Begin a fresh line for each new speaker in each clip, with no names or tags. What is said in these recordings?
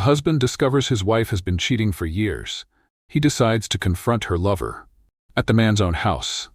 A husband discovers his wife has been cheating for years. He decides to confront her lover at the man's own house.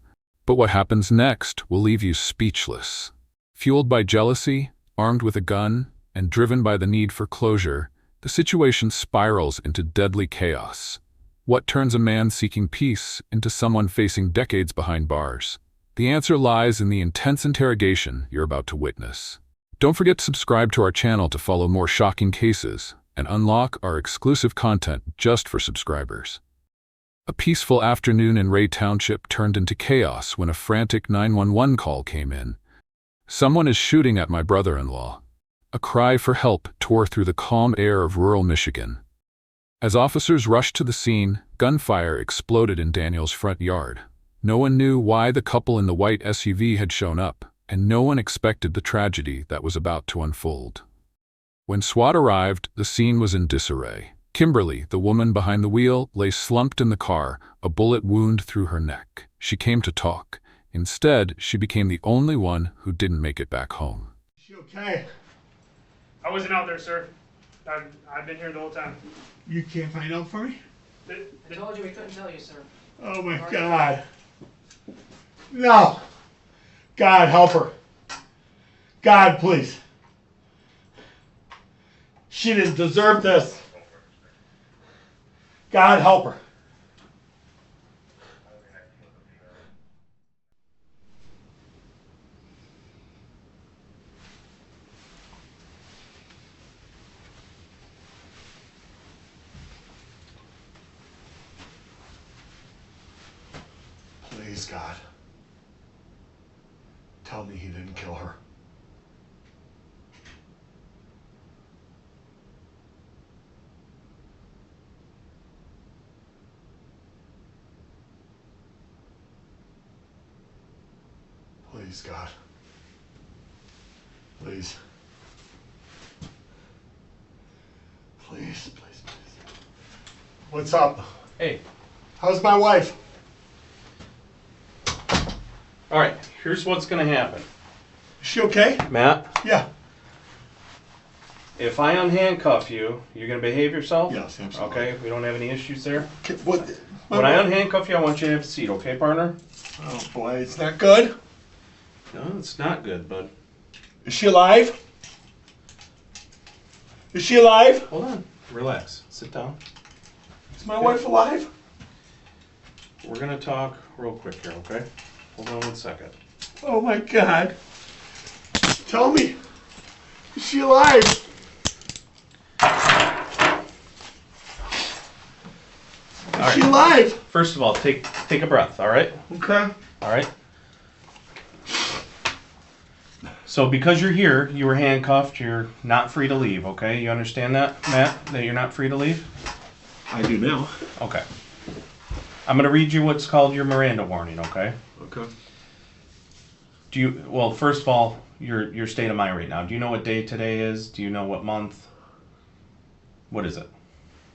But what happens next will leave you speechless. Fueled by jealousy, armed with a gun, and driven by the need for closure, the situation spirals into deadly chaos. What turns a man seeking peace into someone facing decades behind bars? The answer lies in the intense interrogation you're about to witness. Don't forget to subscribe to our channel to follow more shocking cases and unlock our exclusive content just for subscribers. A peaceful afternoon in Ray Township turned into chaos when a frantic 911 call came in. "Someone is shooting at my brother-in-law." A cry for help tore through the calm air of rural Michigan. As officers rushed to the scene, gunfire exploded in Daniel's front yard. No one knew why the couple in the white SUV had shown up, and no one expected the tragedy that was about to unfold. When SWAT arrived, the scene was in disarray. Kimberly, the woman behind the wheel, lay slumped in the car, a bullet wound through her neck. She came to talk. Instead, she became the only one who didn't make it back home.
Is she okay?
I wasn't out there, sir. I've been here the whole time.
You can't find out for me?
I told you we couldn't tell you, sir.
Oh my God. No. God, help her. God, please. She didn't deserve this. God, help her. Please, God. Tell me he didn't kill her. Please, God. Please. Please, please, please. What's up?
Hey.
How's my wife?
All right, here's what's going to happen.
Is she okay?
Matt,
Yeah.
if I unhandcuff you, you're going to behave yourself?
Yes, absolutely.
Okay, we don't have any issues there?
What?
When I unhandcuff you, I want you to have a seat, okay, partner?
Oh boy, it's not good.
No, it's not good, bud.
Is she alive? Is she alive?
Hold on. Relax. Sit down.
Is my wife alive?
We're going to talk real quick here, okay? Hold on 1 second.
Oh my God. Tell me. Is she alive? Is she alive?
First of all, take a breath, all right?
Okay.
All right? So because you're here, you were handcuffed, you're not free to leave, okay? You understand that, Matt? That you're not free to leave?
I do now.
Okay. I'm going to read you what's called your Miranda warning, okay?
Okay.
Well, first of all, your state of mind right now. Do you know what day today is? Do you know what month? What is it?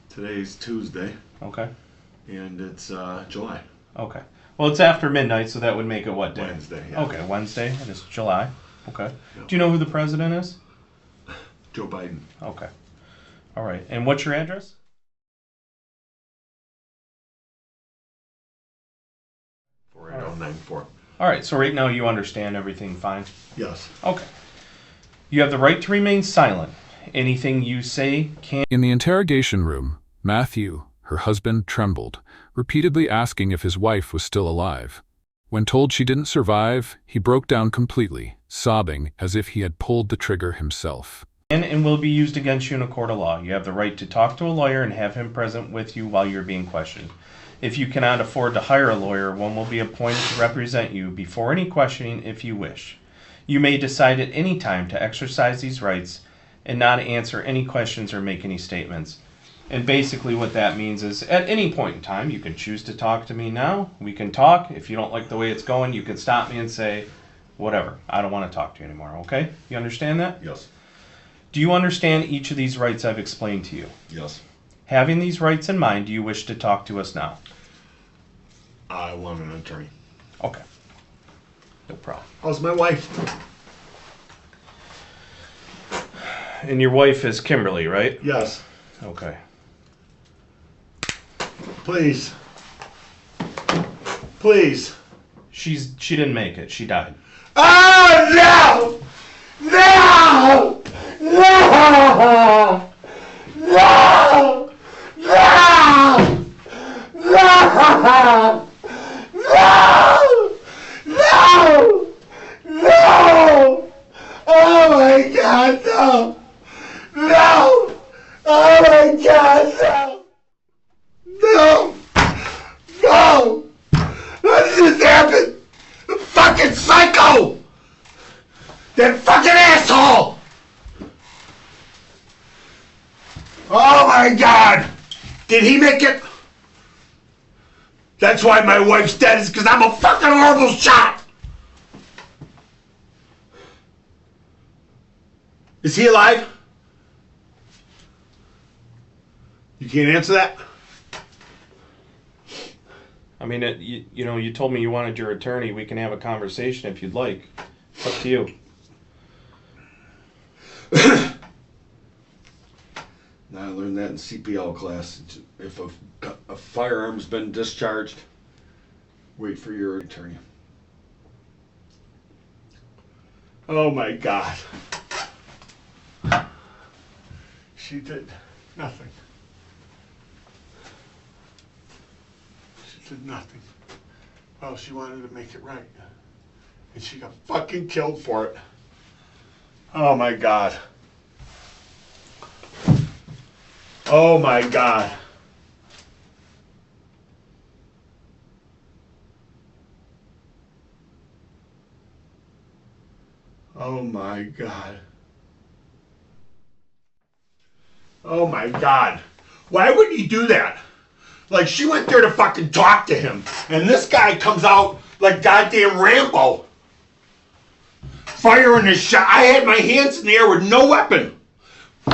Today's Tuesday,
Okay.
and it's July.
Okay. Well, it's after midnight, so that would make it what day?
Wednesday, yeah.
Okay, Wednesday, and it's July. Okay.
Yep.
Do you know who the president is?
Joe Biden.
Okay. All right. And what's your address?
48094.
All right. So right now you understand everything fine?
Yes.
Okay. You have the right to remain silent. Anything you say can...
In the interrogation room, Matthew, her husband, trembled, repeatedly asking if his wife was still alive. When told she didn't survive, he broke down completely, sobbing as if he had pulled the trigger himself.
And will be used against you in a court of law. You have the right to talk to a lawyer and have him present with you while you're being questioned. If you cannot afford to hire a lawyer, one will be appointed to represent you before any questioning if you wish. You may decide at any time to exercise these rights and not answer any questions or make any statements. And basically what that means is at any point in time, you can choose to talk to me now. We can talk. If you don't like the way it's going, you can stop me and say, whatever, I don't want to talk to you anymore, okay? You understand that?
Yes.
Do you understand each of these rights I've explained to you?
Yes.
Having these rights in mind, do you wish to talk to us now?
I want an attorney.
Okay. No problem.
How's my wife?
And your wife is Kimberly, right?
Yes.
Okay.
Please. Please.
She didn't make it. She died.
Oh, no! No! No! No! No! No! No! No! No! Oh my God, no! No! Oh my God, no! No! No! What just happened? The fucking psycho! That fucking asshole! Oh my God! Did he make it? That's why my wife's dead, is because I'm a fucking horrible shot! Is he alive? You can't answer that?
I mean, you told me you wanted your attorney. We can have a conversation if you'd like. It's up to you.
Now I learned that in CPL class. If a firearm's been discharged, wait for your attorney. Oh my God. She did nothing. She did nothing. Well, she wanted to make it right. And she got fucking killed for it. Oh my God. Oh my God. Oh my God. Oh my God. Why would he do that? Like, she went there to fucking talk to him, and this guy comes out like goddamn Rambo. Firing his shot. I had my hands in the air with no weapon.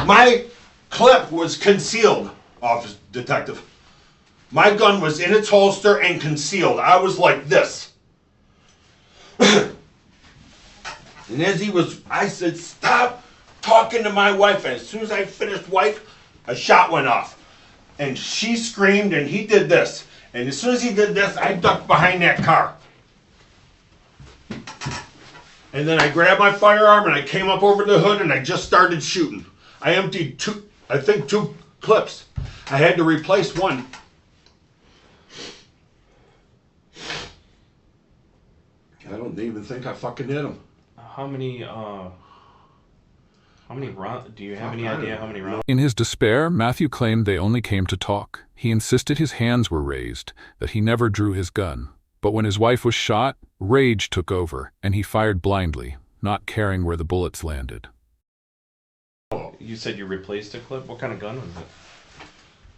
My clip was concealed, officer detective. My gun was in its holster and concealed. I was like this. And as he was, I said, stop talking to my wife. And as soon as I finished wife, a shot went off. And she screamed and he did this. And as soon as he did this, I ducked behind that car. And then I grabbed my firearm and I came up over the hood and I just started shooting. I emptied two clips. I had to replace one. I don't even think I fucking hit him.
How many rounds? Do you have any idea how many rounds?
In his despair, Matthew claimed they only came to talk. He insisted his hands were raised, that he never drew his gun. But when his wife was shot, rage took over, and he fired blindly, not caring where the bullets landed.
You said you replaced a clip? What kind of gun was it?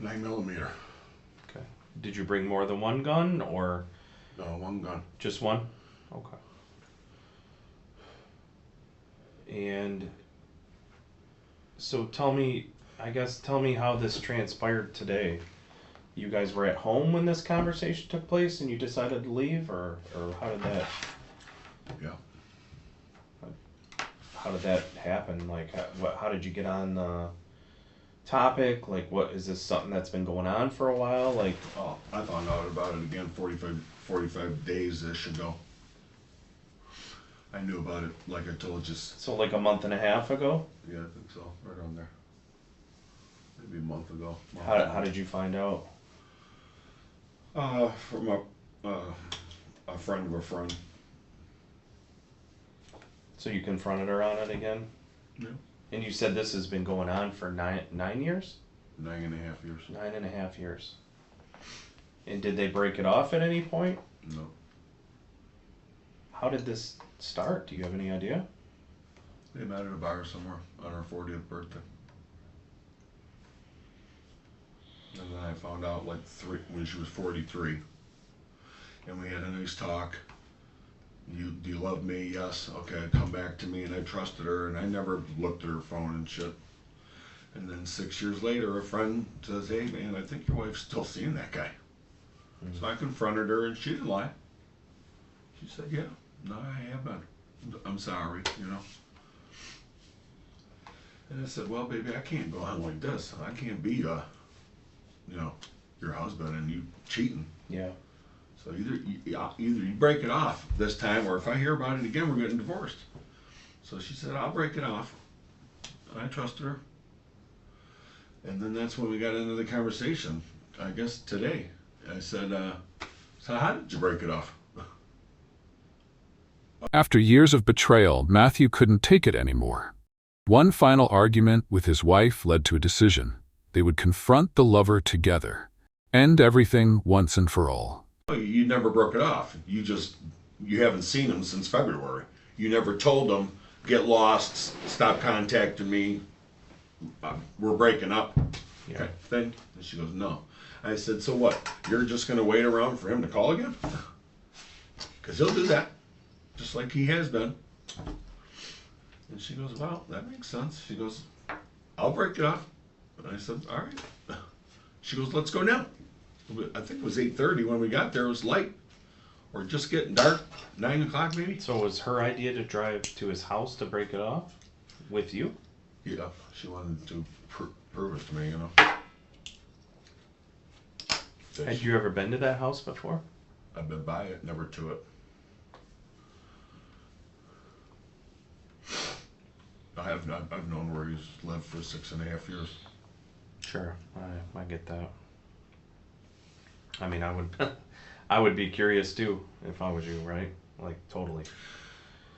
9mm.
Okay. Did you bring more than one gun, or?
No, one gun.
Just one? Okay. And so tell me how this transpired today. You guys were at home when this conversation took place and you decided to leave, or how did that?
Yeah.
How did that happen? Like, how did you get on the topic? Like, what is this something that's been going on for a while? Like,
Oh, I found out about it again 45 days-ish ago. I knew about it, like I told you.
so like a month and a half ago?
Yeah, I think so. Right on there. Maybe a month ago.
How did you find out?
From a friend of a friend.
So you confronted her on it again?
Yeah.
And you said this has been going on for 9 years?
9.5 years.
9.5 years. And did they break it off at any point?
No.
How did this start? Do you have any idea?
They met at a bar somewhere on her 40th birthday. And then I found out like when she was 43. And we had a nice talk. Do you love me? Yes. Okay, come back to me. And I trusted her, and I never looked at her phone and shit. And then 6 years later, a friend says, hey man, I think your wife's still seeing that guy. Mm-hmm. So I confronted her, and she didn't lie. She said, yeah, no, I have been. I'm sorry, you know. And I said, well, baby, I can't go on like this. I can't be, you know, your husband and you cheating.
Yeah.
So either you break it off this time, or if I hear about it again, we're getting divorced. So she said, I'll break it off. I trusted her. And then that's when we got into the conversation, I guess today. I said, so how did you break it off?
After years of betrayal, Matthew couldn't take it anymore. One final argument with his wife led to a decision. They would confront the lover together, end everything once and for all.
You never broke it off. You haven't seen him since February. You never told him, get lost, stop contacting me, we're breaking up.
Yeah.
Okay, thing. And she goes, no. I said, so what? You're just going to wait around for him to call again? Because he'll do that, just like he has been. And she goes, well, that makes sense. She goes, I'll break it off. And I said, all right. She goes, let's go now. I think it was 8:30 when we got there. It was light, or just getting dark, 9 o'clock maybe.
So it was her idea to drive to his house to break it off with you?
Yeah, she wanted to prove it to me, you know.
Had you ever been to that house before?
I've been by it, never to it. I've known where he's lived for 6.5 years.
Sure, I get that. I mean, I would be curious too if I was you, right? Like totally.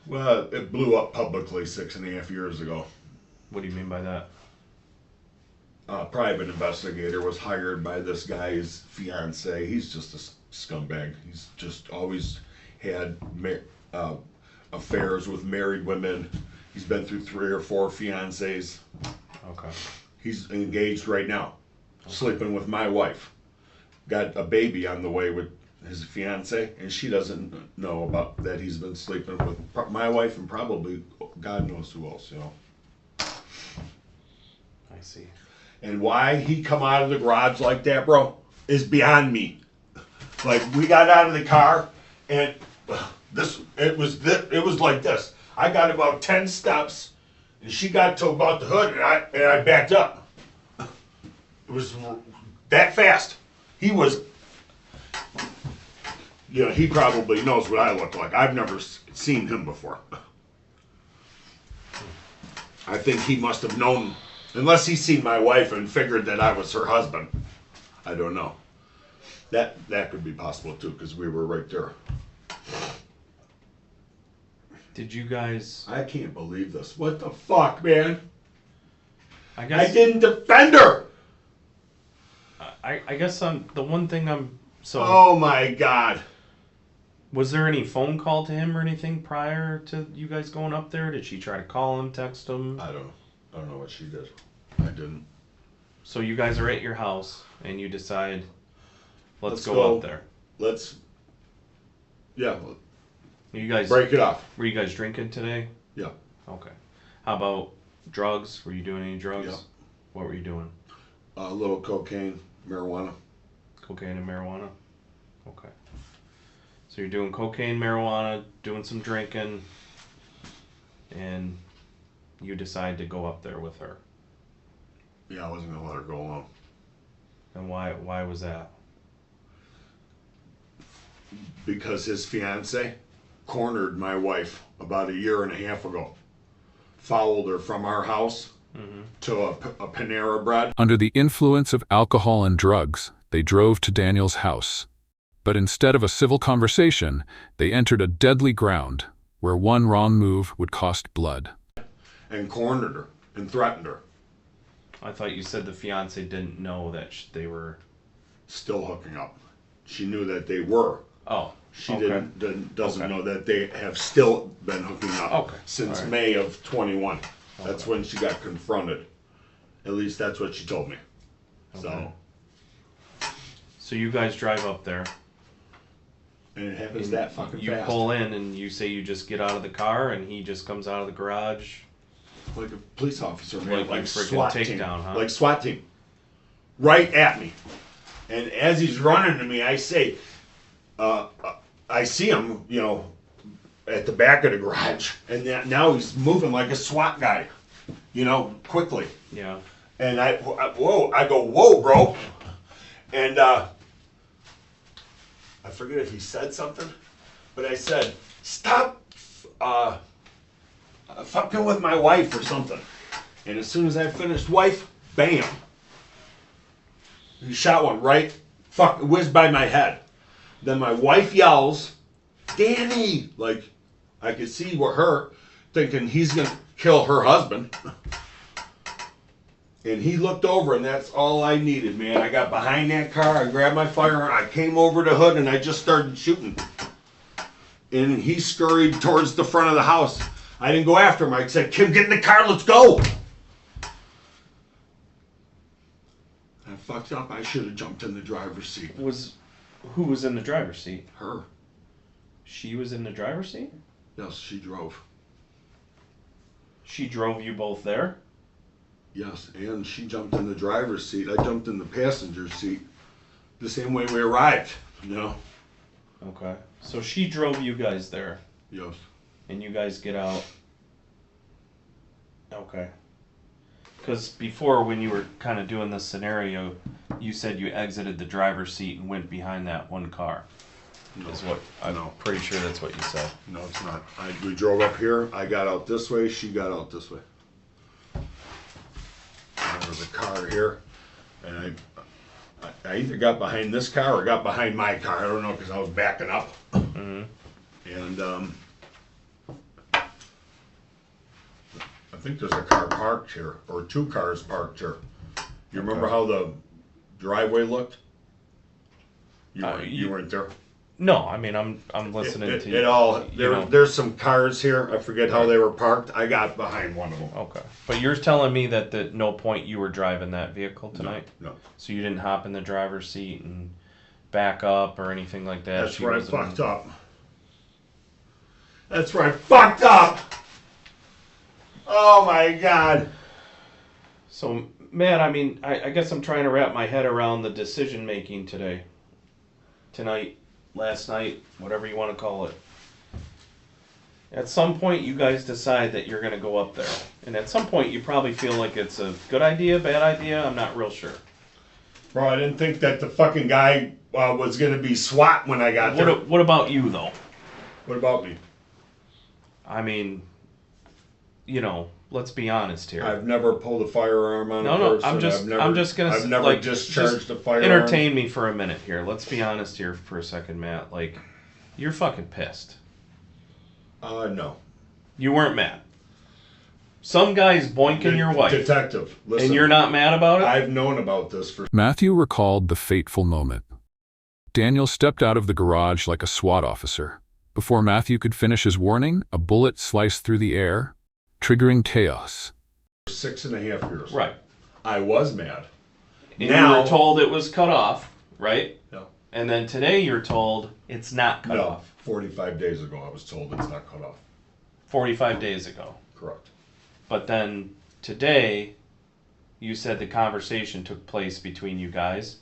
Well, it blew up publicly 6.5 years ago.
What do you mean by that?
A private investigator was hired by this guy's fiance. He's just a scumbag. He's just always had affairs with married women. He's been through 3 or 4 fiancés.
Okay.
He's engaged right now, sleeping with my wife. Got a baby on the way with his fiance, and she doesn't know about that. He's been sleeping with my wife and probably God knows who else, you know.
I see.
And why he come out of the garage like that, bro, is beyond me. Like, we got out of the car, and it was like this. I got about 10 steps, and she got to about the hood, and I backed up. It was that fast. He was, you know, he probably knows what I look like. I've never seen him before. I think he must have known, unless he's seen my wife and figured that I was her husband. I don't know. That could be possible too, because we were right there.
Did you guys?
I can't believe this. What the fuck, man?
I guess
I didn't defend her.
I guess the one thing so.
Oh my God.
Was there any phone call to him or anything prior to you guys going up there? Did she try to call him, text him?
I don't know what she did. I didn't.
So you guys are at your house and you decide, let's go up there.
Yeah,
You guys
break it off.
Were you guys drinking today?
Yeah.
Okay. How about drugs? Were you doing any drugs?
Yeah.
What were you doing?
A little cocaine, marijuana.
Cocaine and marijuana? Okay. So you're doing cocaine, marijuana, doing some drinking, and you decide to go up there with her.
Yeah, I wasn't gonna let her go alone.
And why was that?
Because his fiance cornered my wife about 1.5 years ago. Followed her from our house to a Panera Bread.
Under the influence of alcohol and drugs, they drove to Daniel's house. But instead of a civil conversation, they entered a deadly ground where one wrong move would cost blood.
And cornered her and threatened her.
I thought you said the fiance didn't know that they were
Still hooking up. She knew that they were.
Oh.
She
okay.
doesn't
Okay.
know that they have still been hooking up
Okay.
since
All right.
May of 21. That's
Okay.
when she got confronted. At least that's what she told me.
Okay. So you guys drive up there.
And it happens
And
that fucking
you
fast.
pull in and you say you just get out of the car and he just comes out of the garage.
Like a police officer, man.
Like freaking
SWAT team.
takedown, huh?
Like SWAT team. Right at me. And as he's running to me, I say, I see him, you know, at the back of the garage. And now he's moving like a SWAT guy. you know, quickly.
Yeah.
And I go, whoa, bro. And I forget if he said something, but I said, stop fucking with my wife or something. And as soon as I finished wife, bam. He shot one right, whizzed by my head. Then my wife yells, Danny! Like, I could see her thinking he's gonna kill her husband. And he looked over, and that's all I needed, man. I got behind that car, I grabbed my firearm, I came over the hood, and I just started shooting. And he scurried towards the front of the house. I didn't go after him. I said, Kim, get in the car, let's go! I fucked up. I should have jumped in the driver's seat.
Who was in the driver's seat?
Her.
She was in the driver's seat?
Yes, she drove.
She drove you both there?
Yes, and she jumped in the driver's seat. I jumped in the passenger seat. The same way we arrived, you know?
Okay. So she drove you guys there.
Yes.
And you guys get out. Okay. Because before, when you were kind of doing this scenario, you said you exited the driver's seat and went behind that one car.
No.
Is what I'm pretty sure that's what you said.
No, it's not. We drove up here. I got out this way. She got out this way. And there was a car here, and I either got behind this car or got behind my car. I don't know because I was backing up.
Mm-hmm.
And I think there's a car parked here, or two cars parked here. You remember how the driveway looked? You weren't there.
No, I mean I'm listening to you.
It all
you know.
there's some cars here. I forget how they were parked. I got behind one of them.
Okay, but you're telling me that at no point you were driving that vehicle tonight?
No.
So you didn't hop in the driver's seat and back up or anything like that?
That's where I fucked up. That's where I fucked up. Oh my God.
So, Matt, I mean, I guess I'm trying to wrap my head around the decision making today. Tonight, last night, whatever you want to call it. At some point, you guys decide that you're going to go up there. And at some point, you probably feel like it's a good idea, bad idea. I'm not real sure.
Bro, I didn't think that the fucking guy was going to be SWAT when I got there.
What about you, though?
What about me?
I mean, you know, let's be honest here.
I've never pulled a firearm on a person.
I'm just gonna.
I've never
like,
discharged a firearm.
Entertain me for a minute here. Let's be honest here for a second, Matt. Like, you're fucking pissed.
No.
You weren't mad. Some guy's boinking your wife.
Detective, listen.
And you're not mad about it?
I've known about this for...
Matthew recalled the fateful moment. Daniel stepped out of the garage like a SWAT officer. Before Matthew could finish his warning, a bullet sliced through the air, triggering chaos.
6.5 years.
Right.
I was mad.
And
Now,
you were told it was cut off, right?
No.
And then today you're told it's not cut off.
45 days ago I was told it's not cut off.
45 days ago.
Correct.
But then today, you said the conversation took place between you guys.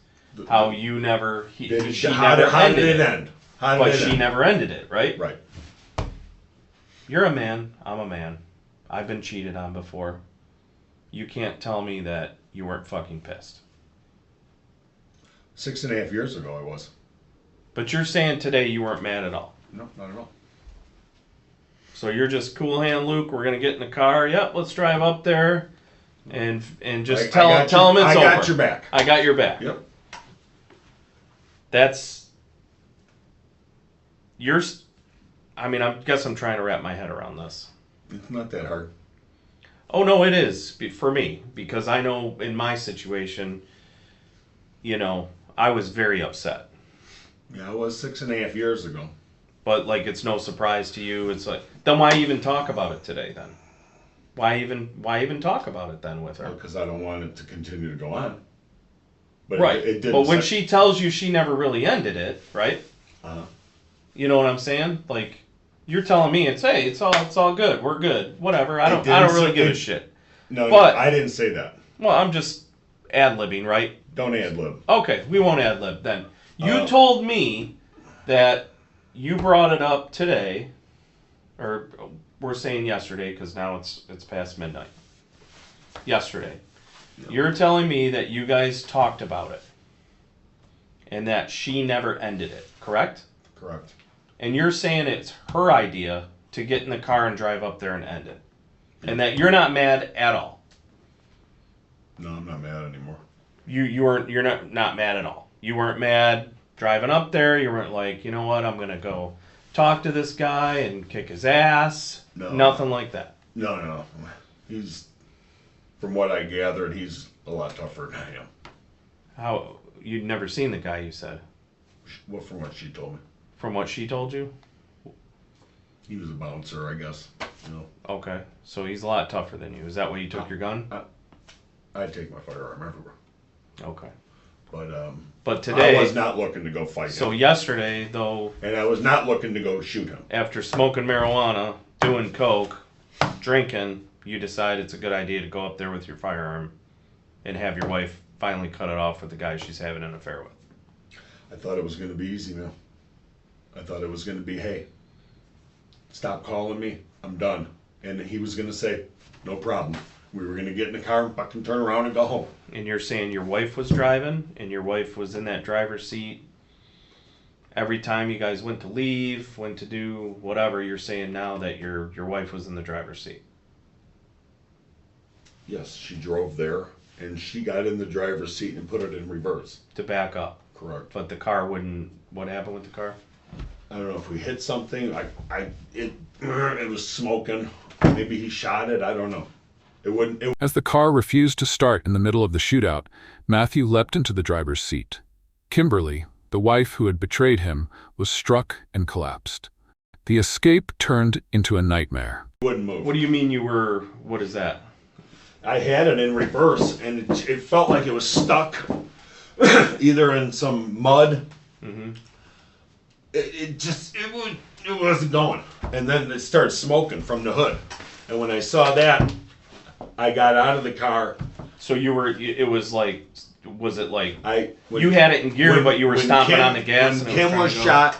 How you never... She
How
never
did
ended
it end?
But she never ended it, right?
Right.
You're a man. I'm a man. I've been cheated on before. You can't tell me that you weren't fucking pissed.
6.5 years ago I was.
But you're saying today you weren't mad at all.
No, not at all.
So you're just cool hand, Luke. We're gonna get in the car. Yep, let's drive up there, and just tell him it's over.
I got your back.
I got your back.
Yep.
I mean, I guess I'm trying to wrap my head around this.
It's not that hard.
Oh no, it is for me because I know in my situation, you know, I was very upset.
Yeah, it was 6.5 years ago.
But like, it's no surprise to you. It's like, then why even talk about it today? Then, why even talk about it then with her?
Because I don't want it to continue to go on. But
right.
It didn't.
But when she tells you she never really ended it, right? You know what I'm saying? Like, you're telling me it's all good. We're good. Whatever. I don't really give a shit.
No,
but
I didn't say that.
Well, I'm just ad-libbing, right?
Don't ad-lib.
Okay, we won't ad-lib then. You told me that you brought it up today, or we're saying yesterday because now it's past midnight. yesterday.
No.
You're telling me that you guys talked about it and that she never ended it, correct?
Correct.
And you're saying it's her idea to get in the car and drive up there and end it. And that you're not mad at all.
No, I'm not mad anymore.
You're not mad at all. You weren't mad driving up there. You weren't like, you know what, I'm gonna go talk to this guy and kick his ass.
No.
Nothing like that.
No. He's, from what I gathered, he's a lot tougher than I am.
How you'd never seen the guy, you said.
Well, from what she told me.
From what she told you?
He was a bouncer, I guess. You know.
Okay. So he's a lot tougher than you. Is that why you took your gun?
I take my firearm everywhere.
Okay.
But
today
I was not looking to go fight
So
him.
yesterday though,
And I was not looking to go shoot him.
after smoking marijuana, doing coke, drinking, you decide it's a good idea to go up there with your firearm and have your wife finally cut it off with the guy she's having an affair with.
I thought it was going to be easy, man. I thought it was going to be, hey, stop calling me. I'm done. And he was going to say, no problem. We were going to get in the car and fucking turn around and go home.
And you're saying your wife was driving and your wife was in that driver's seat every time you guys went to leave, went to do whatever. You're saying now that your wife was in the driver's seat.
Yes, she drove there, and she got in the driver's seat and put it in reverse.
To back up.
Correct.
But the car wouldn't. What happened with the car?
I don't know if we hit something. It was smoking. Maybe he shot it. I don't know. It wouldn't.
As the car refused to start in the middle of the shootout, Matthew leapt into the driver's seat. Kimberly, the wife who had betrayed him, was struck and collapsed. The escape turned into a nightmare.
Wouldn't move.
What do you mean you were? What is that?
I had it in reverse, and it felt like it was stuck, either in some mud.
Mm-hmm.
It wasn't going, and then it started smoking from the hood. And when I saw that, I got out of the car.
So you were. It was like. Was it like
When
you had it in gear, but you were
when
stomping
Kim-
on the gas?
When
and
Kim was shot,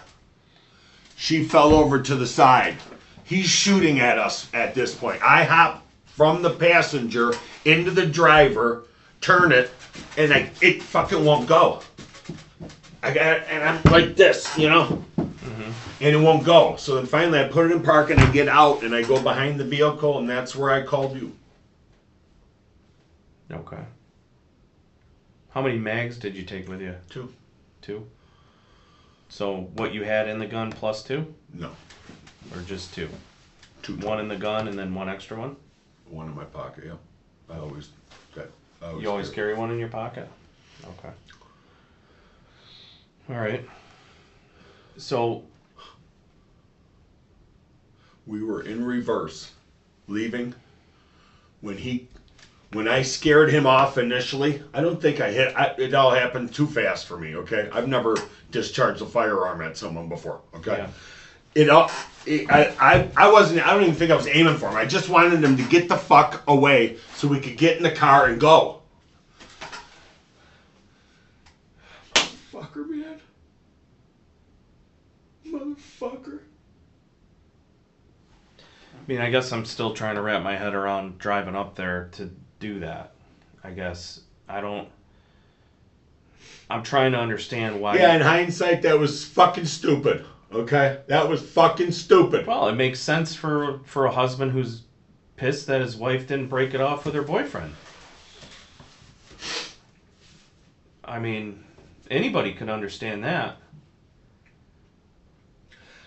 she fell over to the side. He's shooting at us at this point. I hop from the passenger into the driver, turn it, and it fucking won't go. I got it, and I'm like this, you know, and it won't go. So then finally, I put it in park and I get out and I go behind the vehicle, and that's where I called you.
Okay. How many mags did you take with you?
2.
2. So what you had in the gun plus 2,
No,
or just 2?
2.
1 in the gun and then 1 extra one.
1 in my pocket. Yeah, I always.
You always carry 1 in your pocket. Okay. All right. So
We were in reverse, leaving. When I scared him off initially, I don't think I hit. It all happened too fast for me. Okay, I've never discharged a firearm at someone before. Okay, I wasn't. I don't even think I was aiming for him. I just wanted him to get the fuck away so we could get in the car and go. Motherfucker, man. Motherfucker.
I mean, I guess I'm still trying to wrap my head around driving up there to do that. I guess I'm trying to understand why.
Yeah, in hindsight, that was fucking stupid. Okay, that was fucking stupid.
Well, it makes sense for a husband who's pissed that his wife didn't break it off with her boyfriend. I mean, anybody could understand that.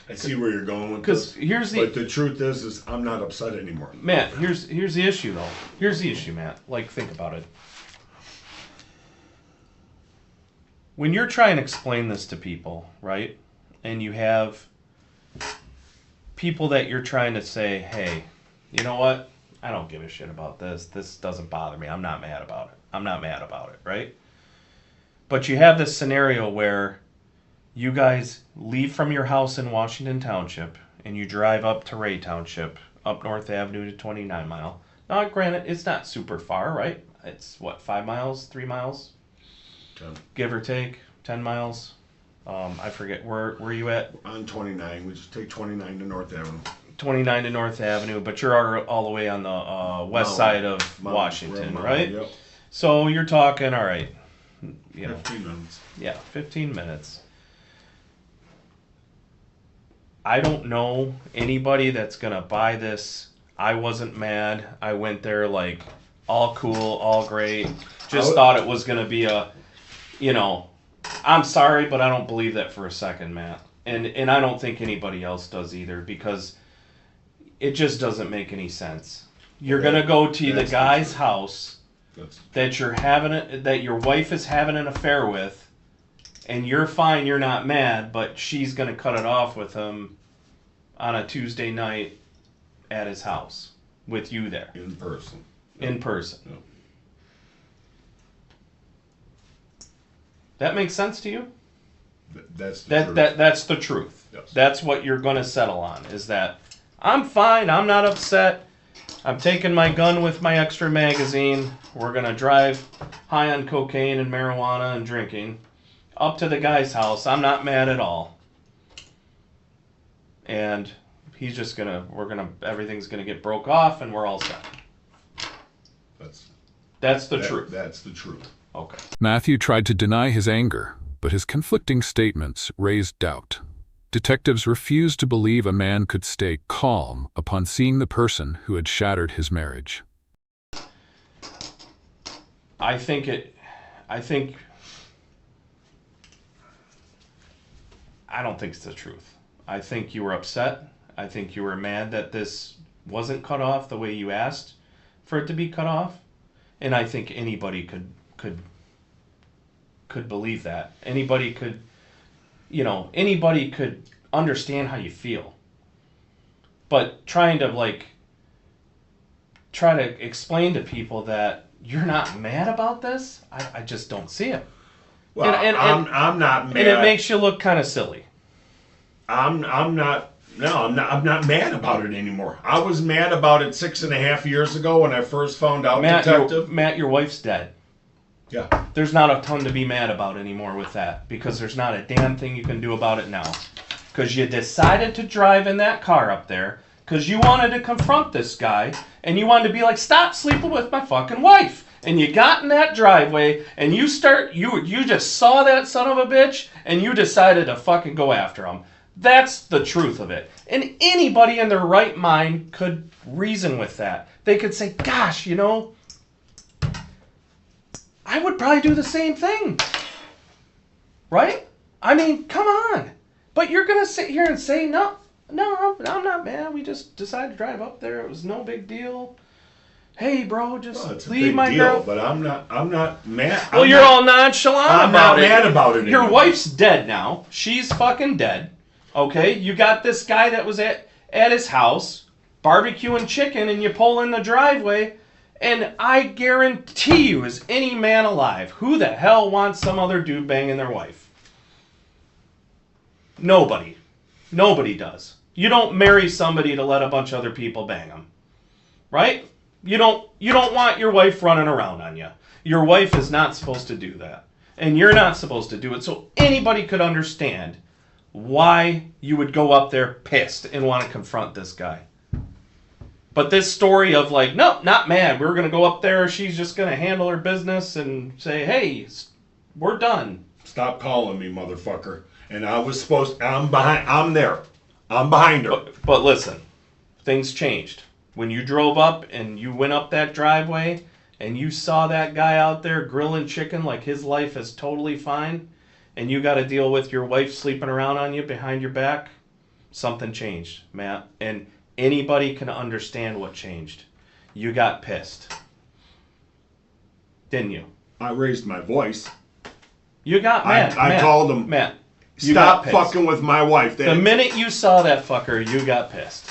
I see where you're going with this.
Because
But the truth is I'm not upset anymore.
Matt, here's the issue, though. Here's the issue, Matt. Like, think about it. When you're trying to explain this to people, right, and you have people that you're trying to say, hey, you know what? I don't give a shit about this. This doesn't bother me. I'm not mad about it. I'm not mad about it, right? But you have this scenario where you guys leave from your house in Washington Township and you drive up to Ray Township, up North Avenue to 29 Mile. Now, granted, it's not super far, right? It's, 5 miles, 3 miles?
10.
Give or take, 10 miles. I forget, where you at?
On 29, we just take 29 to North Avenue.
29 to North Avenue, but you're all the way on the west side of Washington, right?
Yep.
So you're talking, all right,
15 minutes.
yeah, 15 minutes. I don't know anybody that's going to buy this. I wasn't mad. I went there like all cool, all great. Just thought it was going to be a, I'm sorry, but I don't believe that for a second, Matt. And I don't think anybody else does either, because it just doesn't make any sense. You're going to go to the guy's house that that your wife is having an affair with, and you're fine, you're not mad, but she's going to cut it off with him on a Tuesday night at his house with you there.
In person.
In person.
Yep.
That makes sense to you?
That's the truth.
That's the truth.
Yes.
That's what you're going to settle on, is that I'm fine, I'm not upset. I'm taking my gun with my extra magazine. We're going to drive high on cocaine and marijuana and drinking up to the guy's house. I'm not mad at all. And he's just everything's going to get broke off and we're all set. That's the truth.
That's the truth.
Okay.
Matthew tried to deny his anger, but his conflicting statements raised doubt. Detectives refused to believe a man could stay calm upon seeing the person who had shattered his marriage.
I don't think it's the truth. I think you were upset. I think you were mad that this wasn't cut off the way you asked for it to be cut off. And I think anybody could believe that. Anybody could understand how you feel. But try to explain to people that you're not mad about this, I just don't see it.
Well, I'm not mad.
And it makes you look kind of silly.
I'm not mad about it anymore. I was mad about it 6.5 years ago when I first found out, Detective.
Matt, your wife's dead.
Yeah.
There's not a ton to be mad about anymore with that, because there's not a damn thing you can do about it now. Because you decided to drive in that car up there because you wanted to confront this guy and you wanted to be like, stop sleeping with my fucking wife. And you got in that driveway and you just saw that son of a bitch and you decided to fucking go after him. That's the truth of it. And anybody in their right mind could reason with that. They could say, gosh, I would probably do the same thing. Right? I mean, come on. But you're going to sit here and say, no, I'm not mad. We just decided to drive up there. It was no big deal. Hey, bro, just leave my girl.
But I'm not mad.
Well, you're all nonchalant about it.
I'm not mad about it
Your
anymore.
wife's dead now. She's fucking dead. Okay? You got this guy that was at his house barbecuing chicken and you pull in the driveway. And I guarantee you, as any man alive, who the hell wants some other dude banging their wife? Nobody. Nobody does. You don't marry somebody to let a bunch of other people bang them. Right? You don't want your wife running around on you. Your wife is not supposed to do that. And you're not supposed to do it. So anybody could understand why you would go up there pissed and want to confront this guy. But this story of like, no, not mad. We're going to go up there. She's just going to handle her business and say, hey, we're done.
Stop calling me, motherfucker. And I was I'm there. I'm behind her.
But listen, things changed. When you drove up and you went up that driveway and you saw that guy out there grilling chicken like his life is totally fine, and you got to deal with your wife sleeping around on you behind your back, something changed, Matt. And anybody can understand what changed. You got pissed. Didn't you?
I raised my voice.
You got mad.
I called him.
Matt,
stop fucking with my wife.
The minute you saw that fucker, you got pissed.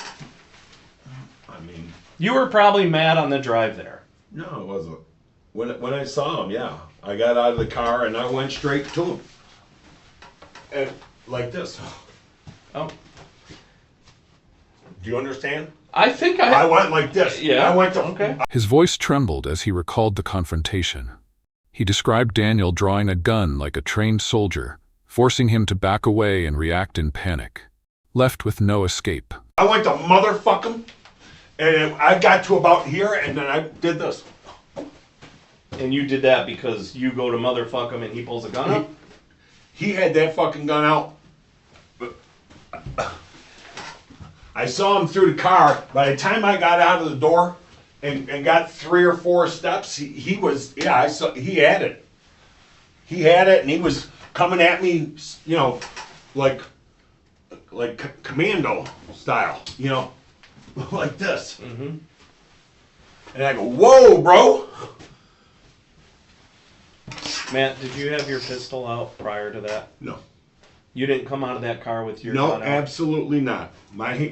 I mean,
you were probably mad on the drive there.
No, it wasn't. When I saw him, yeah. I got out of the car and I went straight to him. And like this.
Oh.
Do you understand?
I think
I went like this.
Yeah.
I went to...
Okay.
His voice trembled as he recalled the confrontation. He described Daniel drawing a gun like a trained soldier, forcing him to back away and react in panic. left with no escape.
I went to motherfuck him, and I got to about here, and then I did this.
And you did that because you go to motherfuck him and he pulls a gun up?
He had that fucking gun out. I saw him through the car. By the time I got out of the door and got 3 or 4 steps, he was, yeah, I saw, he had it. He had it, and he was coming at me, you know, like commando style, you know, like this.
Mm-hmm.
And I go, whoa, bro.
Matt, did you have your pistol out prior to that?
No.
You didn't come out of that car with your
No,
gun out?
absolutely not.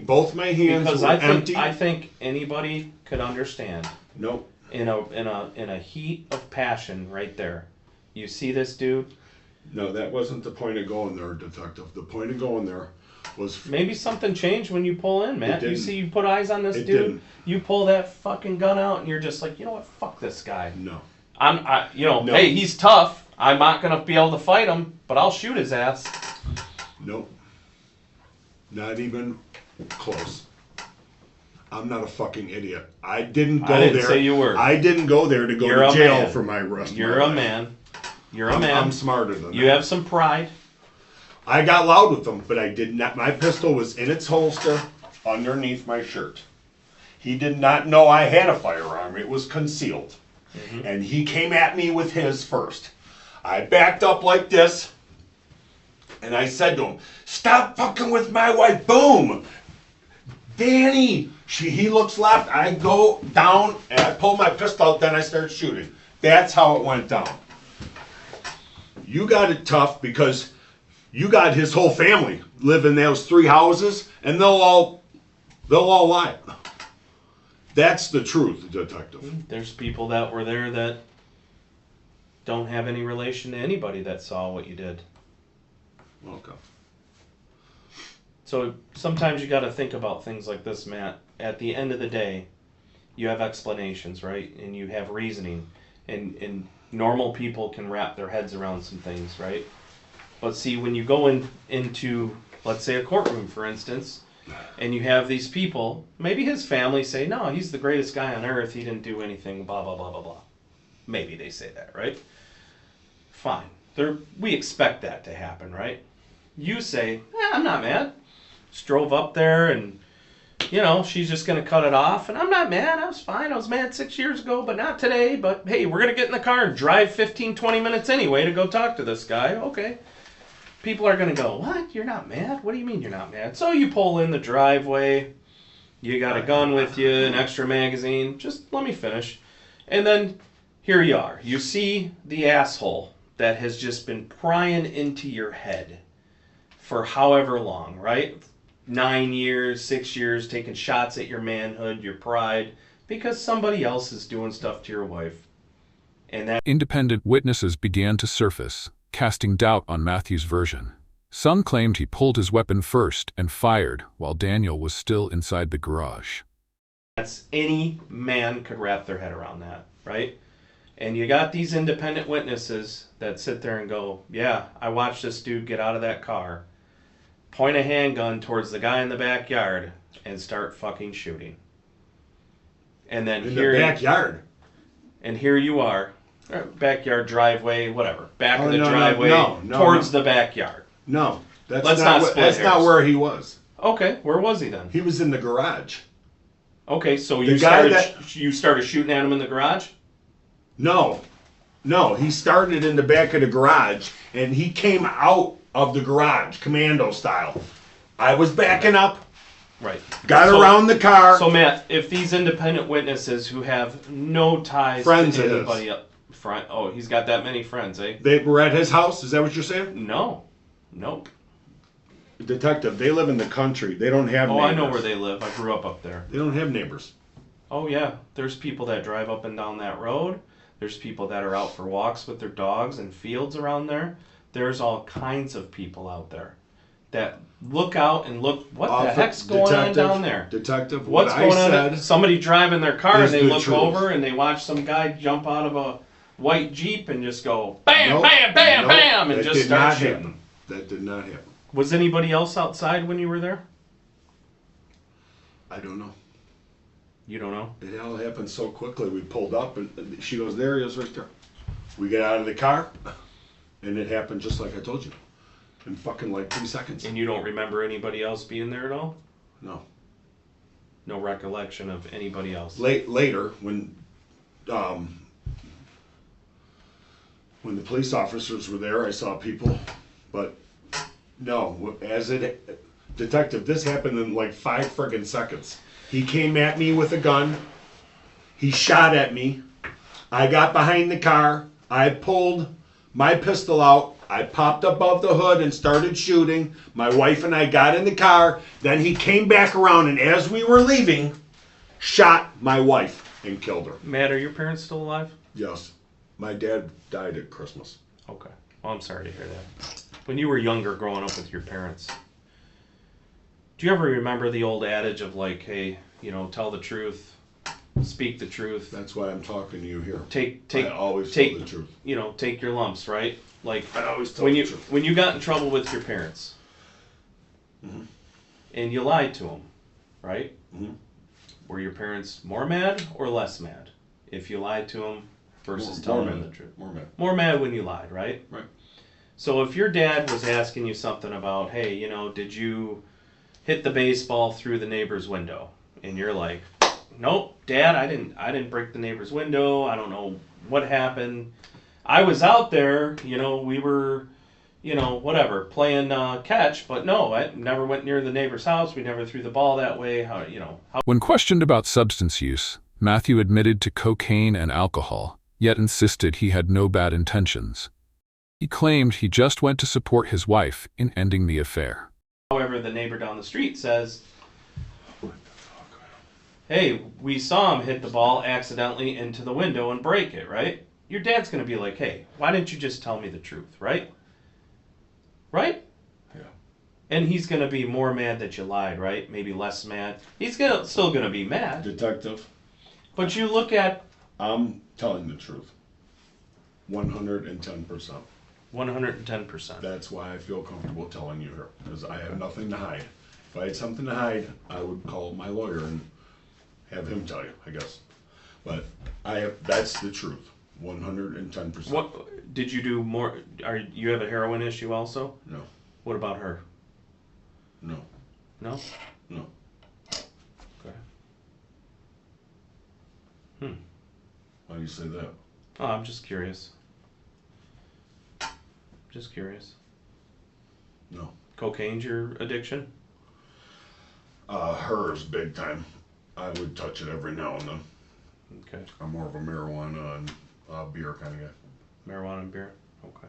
Both my hands
Because
were empty.
I think anybody could understand.
Nope.
In a heat of passion right there. You see this dude?
No, that wasn't the point of going there, detective. The point of going there was
Maybe something changed when you pull in, Matt. You
didn't.
see, you put eyes on this
It
dude.
didn't.
You pull that fucking gun out, and you're just like, you know what? Fuck this guy.
no.
No.
No.
Hey, he's tough. I'm not gonna be able to fight him, but I'll shoot his ass.
Nope. Not even close. I'm not a fucking idiot. I didn't go
I didn't
there.
say you were.
I didn't go there to go
You're
to
a
jail
man.
for my arrest.
You're a man. You're a man.
I'm smarter than
You
that.
have some pride.
I got loud with them, but I did not. My pistol was in its holster underneath my shirt. He did not know I had a firearm. It was concealed.
Mm-hmm.
And he came at me with his first. I backed up like this, and I said to him, "Stop fucking with my wife." Boom. Danny. He looks left. I go down, and I pull my pistol out, then I start shooting. That's how it went down. You got it tough because you got his whole family live in those 3 houses, and they'll all lie. That's the truth, detective.
There's people that were there that don't have any relation to anybody that saw what you did.
Okay.
So sometimes you got to think about things like this, Matt. At the end of the day, you have explanations, right? And you have reasoning. And normal people can wrap their heads around some things, right? But see, when you go into, let's say, a courtroom, for instance, and you have these people, maybe his family say, no, he's the greatest guy on earth, he didn't do anything, blah, blah, blah, blah, blah. Maybe they say that, right? Fine. We expect that to happen, right? You say, I'm not mad. Just drove up there and, she's just going to cut it off. And I'm not mad. I was fine. I was mad 6 years ago, but not today. But, hey, we're going to get in the car and drive 15, 20 minutes anyway to go talk to this guy. Okay. People are going to go, what? You're not mad? What do you mean you're not mad? So you pull in the driveway. You got a gun with you, an extra magazine. Just let me finish. And then here you are. You see the asshole that has just been prying into your head for however long, right? 9 years, 6 years, taking shots at your manhood, your pride, because somebody else is doing stuff to your wife. And that
Independent witnesses began to surface, casting doubt on Matthew's version. Some claimed he pulled his weapon first and fired while Daniel was still inside the garage.
any man could wrap their head around that, right? And you got these independent witnesses that sit there and go, yeah, I watched this dude get out of that car, point a handgun towards the guy in the backyard, and start fucking shooting. And then
In
here
the backyard.
And here you are, backyard, driveway, whatever, back of the
no,
driveway
no,
towards the backyard.
No, that's
Let's
not.
not split
That's not
hairs.
where he was.
Okay, where was he then?
He was in the garage.
Okay, so
The guy
you started shooting at him in the garage?
No, he started in the back of the garage, and he came out of the garage, commando style. I was backing up,
Right.
got
So-
around the car.
So Matt, if these independent witnesses who have no ties
Friends
to
of his.
anybody up front, oh, he's got that many friends, eh?
They were at his house. Is that what you're saying?
No, nope.
Detective, they live in the country. They don't have
Oh,
neighbors.
I know where they live. I grew up there.
They don't have neighbors.
Oh yeah, there's people that drive up and down that road. There's people that are out for walks with their dogs in fields around there. There's all kinds of people out there that look out and look, what the heck's going on down there?
Detective,
What's
what
going
I
on?
said
Somebody driving their car and
is
they
the
look
truth.
over and they watch some guy jump out of a white Jeep and just go bam,
Nope,
bam, bam,
nope,
bam, and
that
just
did
start
not
shooting.
happen. That did not happen.
Was anybody else outside when you were there?
I don't know.
You don't know?
It all happened so quickly. We pulled up, and she goes, there he is right there. We get out of the car, and it happened just like I told you. In fucking like 3 seconds.
And you don't remember anybody else being there at all?
No.
No recollection of anybody else?
Later, when the police officers were there, I saw people, but no, detective, this happened in like 5 friggin' seconds. He came at me with a gun. He shot at me. I got behind the car. I pulled my pistol out. I popped above the hood and started shooting. My wife and I got in the car. Then he came back around, and as we were leaving, shot my wife and killed her.
Matt, are your parents still alive?
Yes. My dad died at Christmas.
Okay. Well, I'm sorry to hear that. When you were younger, growing up with your parents, do you ever remember the old adage of like, hey, tell the truth, speak the truth.
That's why I'm talking to you here.
I
always tell the truth.
Take your lumps, right? Like
I always tell the truth.
When you got in trouble with your parents,
Mm-hmm.
and you lied to them, right?
Mm-hmm.
Were your parents more mad or less mad if you lied to them versus telling them the truth?
More mad.
More mad when you lied, right?
Right.
So if your dad was asking you something about, hey, did you hit the baseball through the neighbor's window? And you're like, nope, Dad, I didn't break the neighbor's window. I don't know what happened. I was out there, we were, whatever, playing catch, but no, I never went near the neighbor's house. We never threw the ball that way.
When questioned about substance use, Matthew admitted to cocaine and alcohol, yet insisted he had no bad intentions. He claimed he just went to support his wife in ending the affair.
However, the neighbor down the street says, hey, we saw him hit the ball accidentally into the window and break it, right? Your dad's going to be like, hey, why didn't you just tell me the truth, right? Right?
Yeah.
And he's going to be more mad that you lied, right? Maybe less mad. He's still going to be mad.
Detective,
But you look at
I'm telling the truth. 110%.
110%.
That's why I feel comfortable telling you here, because I have nothing to hide. If I had something to hide, I would call my lawyer and have him tell you, I guess. But that's the truth. 110%.
What did you do more? You have a heroin issue also?
No.
What about her?
No.
No?
No.
Okay.
Why do you say that?
Oh, I'm just curious. Just curious.
No.
Cocaine's your addiction?
Hers, big time. I would touch it every now and then.
Okay.
I'm more of a marijuana and beer kind of guy.
Marijuana and beer? Okay.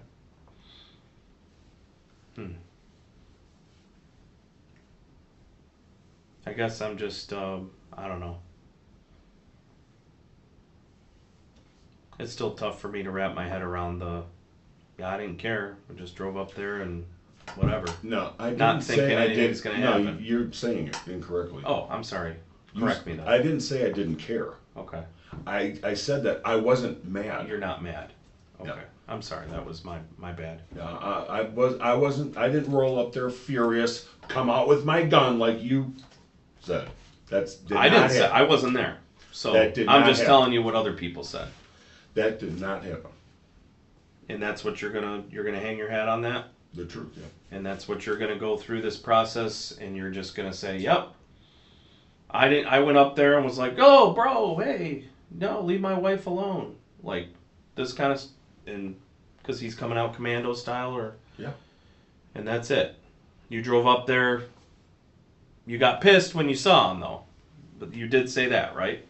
I guess I'm just, I don't know. It's still tough for me to wrap my head around I didn't care. I just drove up there and whatever.
No, I didn't
Not thinking
say I
anything's
did.
gonna
No,
happen.
you're saying it incorrectly.
Oh, I'm sorry. Correct me then.
I didn't say I didn't care.
Okay.
I said that I wasn't mad.
You're not mad. Okay.
Yeah.
I'm sorry. That was my bad.
I wasn't. I didn't roll up there furious, come out with my gun like you said.
I didn't say. I wasn't there. So
That did
I'm
not
just
happen.
telling you what other people said.
That did not happen.
And that's what you're gonna hang your hat on that?
The truth, yeah.
And that's what you're gonna go through this process and you're just gonna say, yep. I went up there and was like, oh bro, hey, no, leave my wife alone. Like this kind of and because he's coming out commando style or
Yeah.
and that's it. You drove up there, you got pissed when you saw him though. But you did say that, right?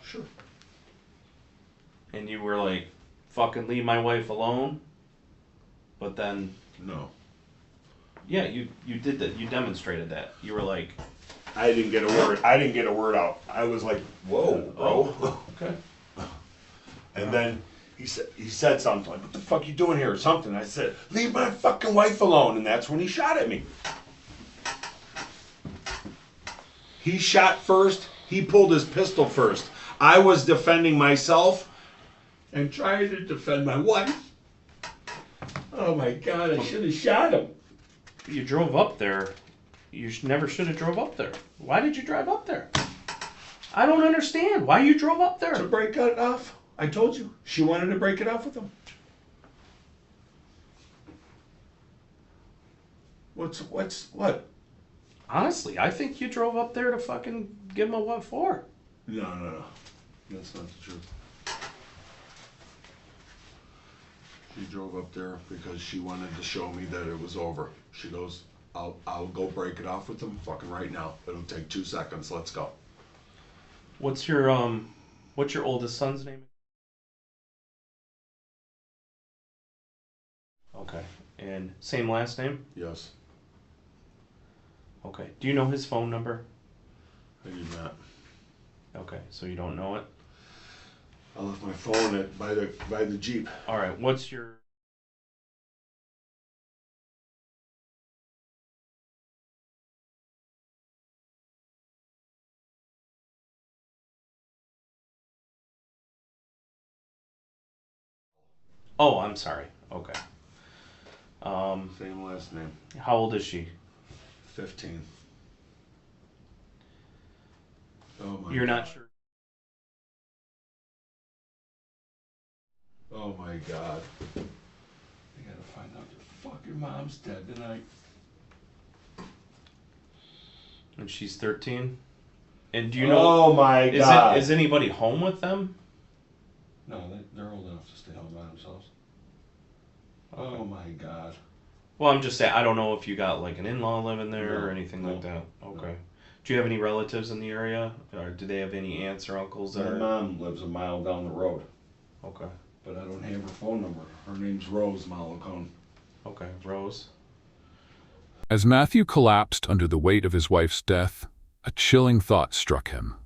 Sure.
And you were like, fucking leave my wife alone. But then
No.
yeah, you did that. You demonstrated that. You were like,
I didn't get a word out. I was like, whoa, bro.
okay.
And then he said something like, what the fuck you doing here or something. I said, leave my fucking wife alone. And that's when he shot at me. He shot first. He pulled his pistol first. I was defending myself and trying to defend my wife. Oh my God, I should have shot him.
You drove up there. You never should have drove up there. Why did you drive up there? I don't understand why you drove up there.
To break it off. I told you. She wanted to break it off with him. What?
Honestly, I think you drove up there to fucking give him a what for.
No. That's not the truth. She drove up there because she wanted to show me that it was over. She goes, I'll go break it off with him fucking right now. It'll take 2 seconds. Let's go.
What's your oldest son's name? Okay. And same last name?
Yes.
Okay. Do you know his phone number?
I do not.
Okay, so you don't know it?
I left my phone by the Jeep.
All right. What's your Oh, I'm sorry. Okay.
Same last name.
How old is she?
15. Oh my
You're
God.
not sure.
Oh my God. I gotta find out your fucking mom's dead tonight.
And she's 13. And do you know?
Oh my
Is
God.
is anybody home with them?
No, they're old enough to stay home by themselves. Oh my God.
Well, I'm just saying. I don't know if you got like an in-law living there
No,
or anything like that.
no.
Okay. Do you have any relatives in the area, or do they have any aunts or uncles that
My
are?
mom lives a mile down the road,
Okay.
but I don't have her phone number. Her name's Rose Malacone.
Okay. Rose.
As Matthew collapsed under the weight of his wife's death, a chilling thought struck him.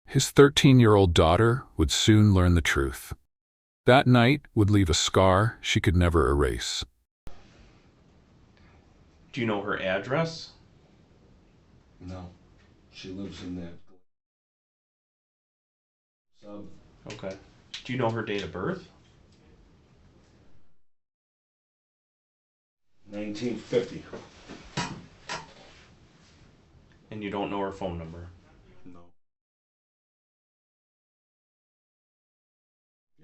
His 13-year-old daughter would soon learn the truth. That night would leave a scar she could never erase.
Do you know her address?
No, she lives in that sub.
Okay. Do you know her date of birth?
1950.
And you don't know her phone number?
No.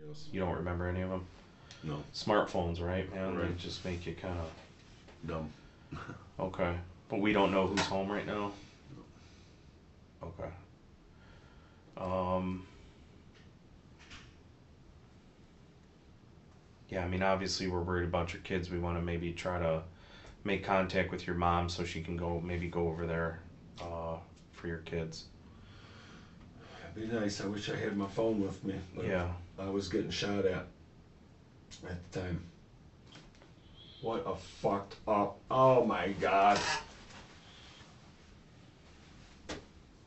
Yes.
You don't remember any of them?
No.
Smartphones, right, man? They
Right.
just make you kind of...
Dumb.
Okay. But we don't know who's home right now? Okay. Yeah, I mean, obviously we're worried about your kids. We want to maybe try to make contact with your mom so she can go over there for your kids.
It'd be nice. I wish I had my phone with me. But
Yeah.
I was getting shot at the time. What a fucked up. Oh my God.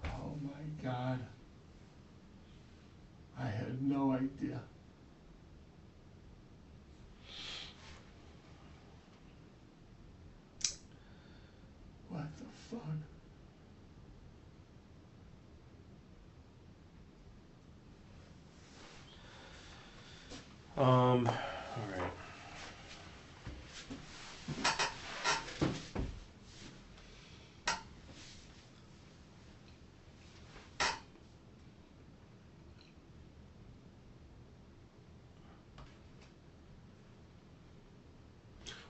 Oh my God. I had no idea. What the fuck?
All right.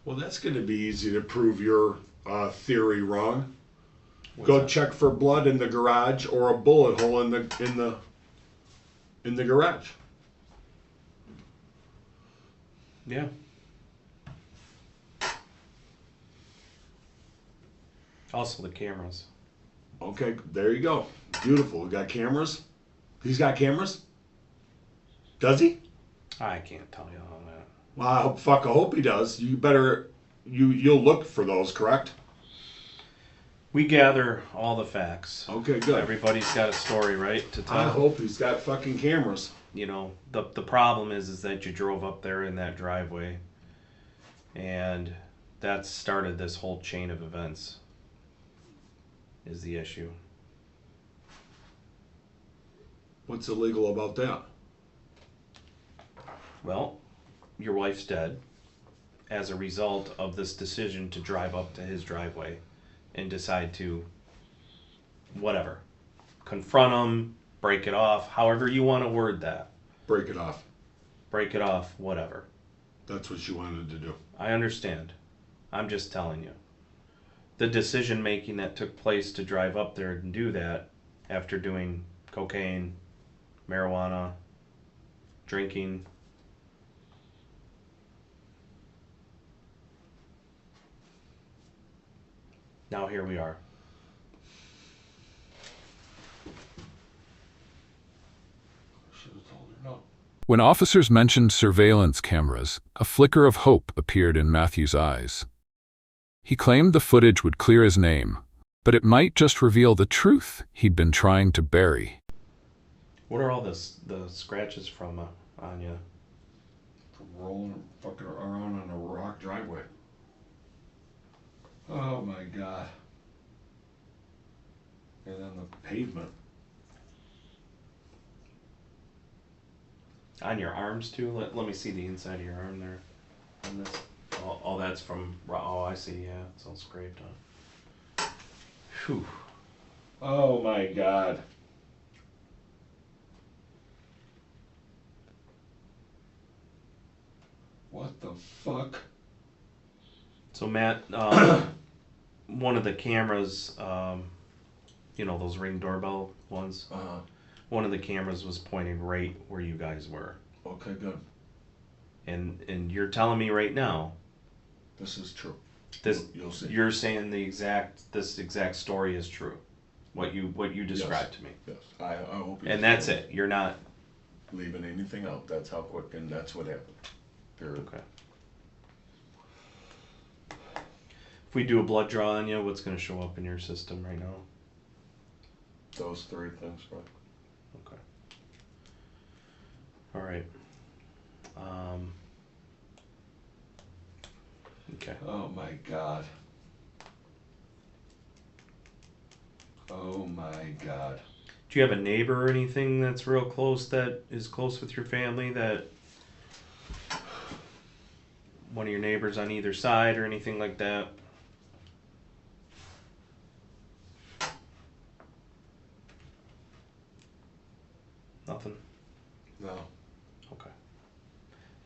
Well, that's going to be easy to prove your theory wrong.
What's
Go
that?
check for blood in the garage or a bullet hole in the garage.
Yeah. Also the cameras.
Okay, there you go. Beautiful. We got cameras. He's got cameras. Does he?
I can't tell you on that.
Well, I hope he does. You'll look for those, correct?
We gather all the facts.
Okay, good.
Everybody's got a story, right, to tell.
I hope he's got fucking cameras.
You know, the problem is that you drove up there in that driveway, and that started this whole chain of events. Is the issue.
What's illegal about that?
Well, your wife's dead, as a result of this decision to drive up to his driveway and decide to, whatever, confront him, break it off, however you want to word that.
Break it off.
Break it off, whatever.
That's what you wanted to do.
I understand. I'm just telling you. The decision making that took place to drive up there and do that after doing cocaine, marijuana, drinking. Now here we are.
Should have told her no.
When officers mentioned surveillance cameras, a flicker of hope appeared in Matthew's eyes. He claimed the footage would clear his name, but it might just reveal the truth he'd been trying to bury.
What are all the scratches from, Anya?
From rolling fucking around on a rock driveway. Oh my God. And then the pavement.
On your arms too? Let me see the inside of your arm there. On this. Oh, that's from. Oh, I see. Yeah, it's all scraped on. Whew.
Oh my God. What the fuck?
So Matt, one of the cameras, those Ring doorbell ones. One of the cameras was pointing right where you guys were.
Okay, good.
And you're telling me right now.
This is true.
This
You'll see.
You're saying this exact story is true. What you described to me.
Yes. I hope.
And that's it. You're not
leaving anything out. That's how quick, and that's what happened. Period.
okay. If we do a blood draw on you, what's going to show up in your system right now?
Those three things, right?
Okay. All right. Okay.
Oh my God. Oh my God.
Do you have a neighbor or anything that's real close that is close with your family, that one of your neighbors on either side or anything like that? Nothing?
No.
Okay.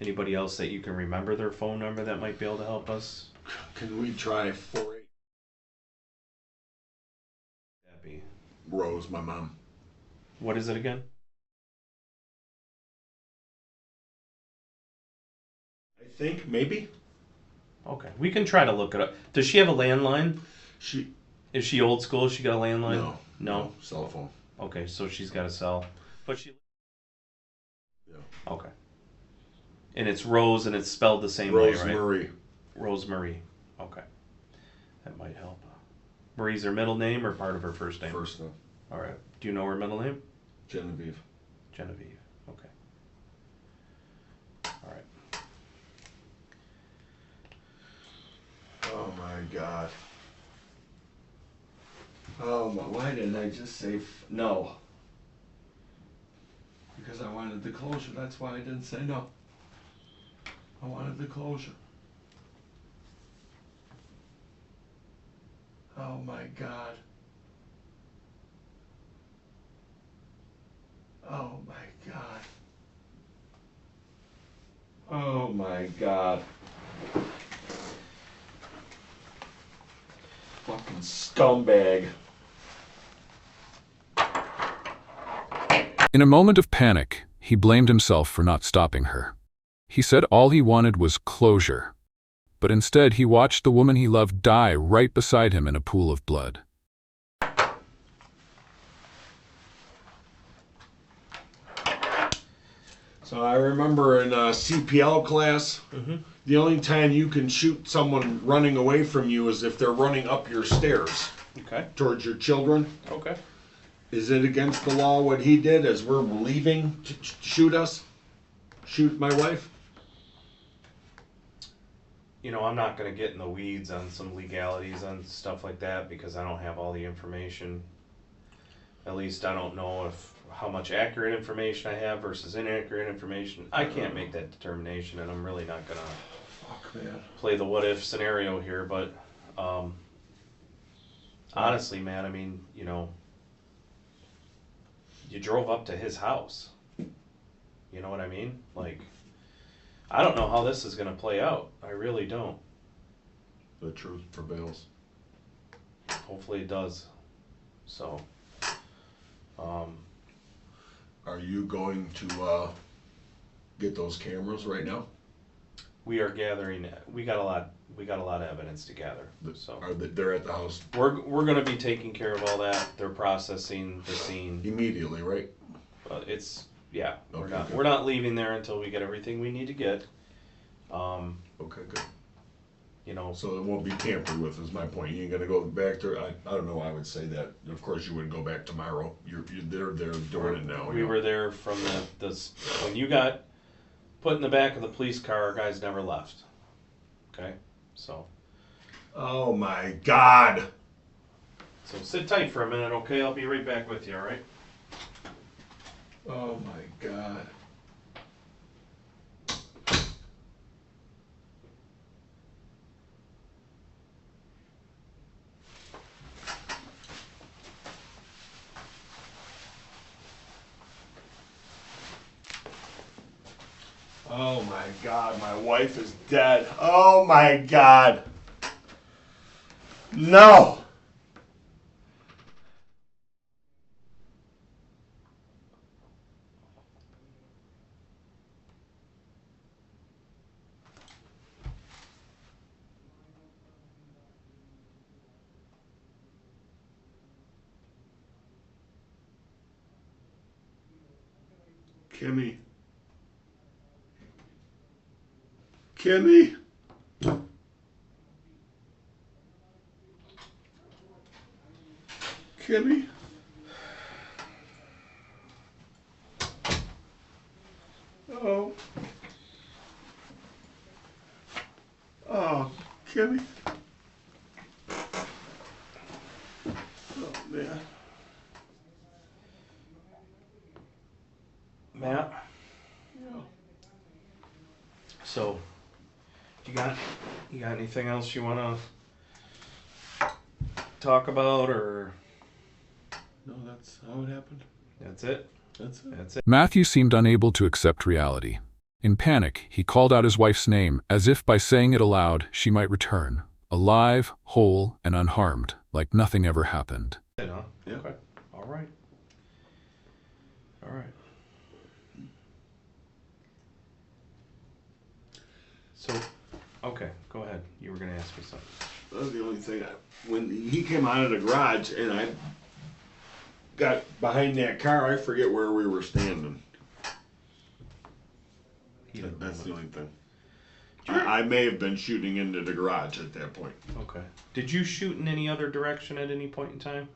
Anybody else that you can remember their phone number that might be able to help us?
Can we try 48?
That'd be.
Rose, my mom.
What is it again?
I think maybe.
Okay. We can try to look it up. Does she have a landline?
She.
Is she old school? She got a landline?
No.
No?
Cell phone.
Okay, so she's got a cell. But she.
Yeah.
Okay. And it's Rose, and it's spelled the same way, right?
Rosemary.
Rosemary. Okay. That might help. Marie's her middle name or part of her first name?
First name.
All right. Do you know her middle name?
Genevieve.
Genevieve. Okay. All right.
Oh my God. Oh my, why didn't I just say no? Because I wanted the closure. That's why I didn't say no. I wanted the closure. Oh my God. Oh my God. Oh my God. Fucking scumbag.
In a moment of panic, he blamed himself for not stopping her. He said all he wanted was closure, but instead he watched the woman he loved die right beside him in a pool of blood.
So I remember in CPL class, the only time you can shoot someone running away from you is if they're running up your stairs
Okay.
towards your children.
Okay.
Is it against the law what he did as we're leaving to shoot us? Shoot my wife?
I'm not going to get in the weeds on some legalities on stuff like that because I don't have all the information. At least I don't know how much accurate information I have versus inaccurate information. I can't make that determination, and I'm really not going to.
Fuck
play the what if scenario here, but honestly, man, I mean, you know, you drove up to his house. You know what I mean? Like, I don't know how this is gonna play out. I really don't.
The truth prevails.
Hopefully it does. So,
Are you going to get those cameras right now?
we are gathering. We got a lot of evidence to gather. So
They're at the house
we're gonna be taking care of all that. They're processing the scene.
immediately, right?
It's yeah.
Okay, good.
We're not leaving there until we get everything we need to get.
Okay, good.
You know.
So it won't be tampered with, is my point. You ain't gonna go back to, I don't know why I would say that. Of course you wouldn't go back tomorrow. They're doing it now.
We were there from the when you got put in the back of the police car. Our guys never left. Okay, so.
Oh my God.
So sit tight for a minute, okay? I'll be right back with you. All right.
Oh my God. Oh my God, my wife is dead. Oh my God. No. Kimmy. Kimmy. Kimmy. Oh. Oh, Kimmy. Oh, man.
Matt.
Yeah.
So, you got anything else you want to talk about, or
No, that's how it happened.
that's it?
That's it.
That's it.
Matthew seemed unable to accept reality. In panic, he called out his wife's name, as if by saying it aloud, she might return, alive, whole, and unharmed, like nothing ever happened.
It, huh?
Yeah.
Okay. All right. All right. So, okay, go ahead. You were going to ask me something.
That was the only thing. When he came out of the garage and I got behind that car, I forget where we were standing. That's the only thing. I may have been shooting into the garage at that point.
Okay. Did you shoot in any other direction at any point in time?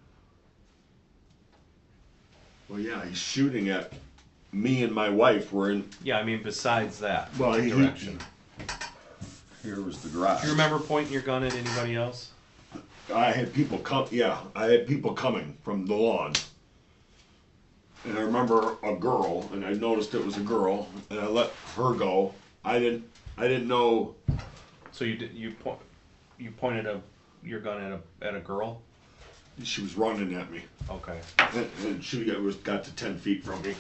Well, yeah, he's shooting at me and my wife. Were in.
Yeah, I mean, besides that
Well,
direction.
Here was the garage.
Do you remember pointing your gun at anybody else?
I had people come. Yeah, I had people coming from the lawn. And I remember a girl, and I noticed it was a girl, and I let her go. I didn't know.
So you pointed your gun at a girl?
She was running at me,
Okay.
and she got to 10 feet from me.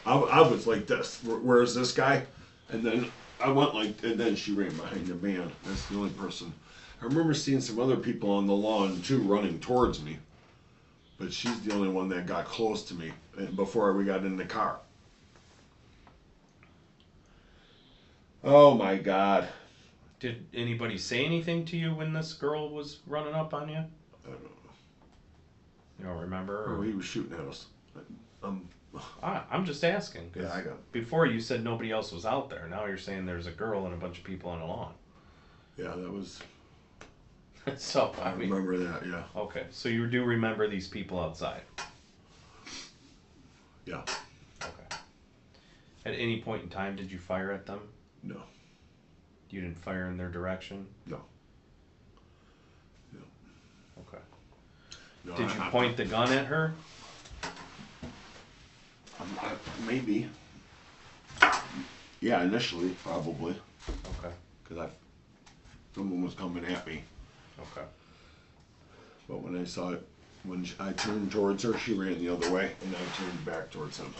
I was like this. Where is this guy? And then I went like, and then she ran behind the van. That's the only person. I remember seeing some other people on the lawn too, running towards me. But she's the only one that got close to me before we got in the car. Oh my God.
Did anybody say anything to you when this girl was running up on you?
I don't know.
You don't remember?
Oh, he was shooting at us.
I'm just asking. 'Cause
Yeah, I got.
before you said nobody else was out there. Now you're saying there's a girl and a bunch of people on the lawn.
Yeah, that was.
So,
I remember that. Yeah.
Okay, so you do remember these people outside?
Yeah.
Okay. At any point in time, did you fire at them?
No.
You didn't fire in their direction?
No.
Okay.
No.
Did you point the gun at her?
Maybe. Yeah, initially, probably.
Okay.
Because someone was coming at me.
Okay.
But when I saw it, when I turned towards her, she ran the other way, and I turned back towards him.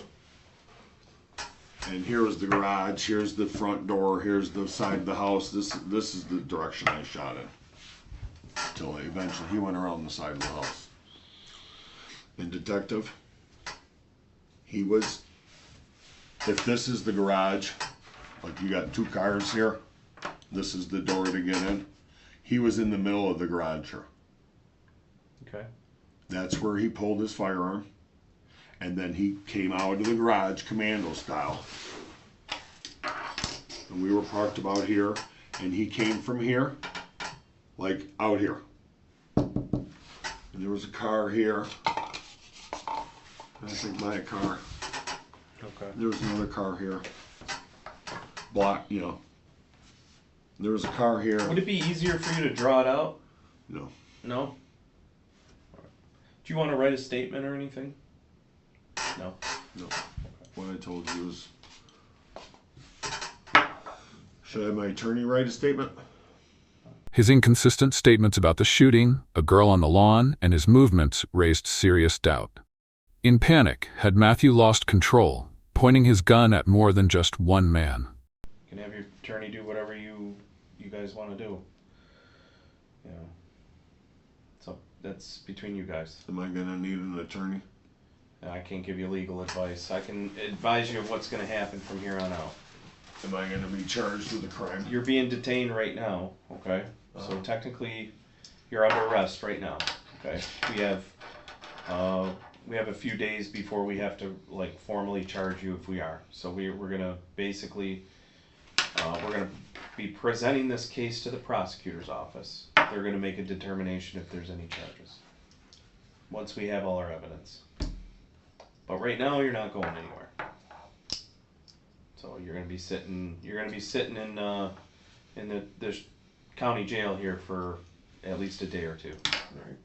And here was the garage, here's the front door, here's the side of the house. This is the direction I shot in. Till eventually he went around the side of the house. And detective, if this is the garage, like you got 2 cars here, this is the door to get in. He was in the middle of the garage here.
Okay.
That's where he pulled his firearm. And then he came out of the garage commando style. And we were parked about here. And he came from here, like out here. And there was a car here. I think my car.
Okay.
There was another car here. Block, you know. There was a car here.
Would it be easier for you to draw it out?
No.
No? Do you want to write a statement or anything? No.
No. What I told you is, should I have my attorney write a statement?
His inconsistent statements about the shooting, a girl on the lawn, and his movements raised serious doubt. In panic, had Matthew lost control, pointing his gun at more than just one man?
You can have your attorney do whatever you guys want to do. You know. So that's between you guys.
Am I gonna need an attorney?
I can't give you legal advice. I can advise you of what's going to happen from here on out.
Am I gonna be charged with a crime?
You're being detained right now, okay? So technically, you're under arrest right now, okay? We have a few days before we have to like formally charge you if we are. So we're gonna basically we're gonna be presenting this case to the prosecutor's office. They're gonna make a determination if there's any charges once we have all our evidence. But right now, you're not going anywhere. So you're gonna be sitting in the county jail here for at least a day or 2.
Right.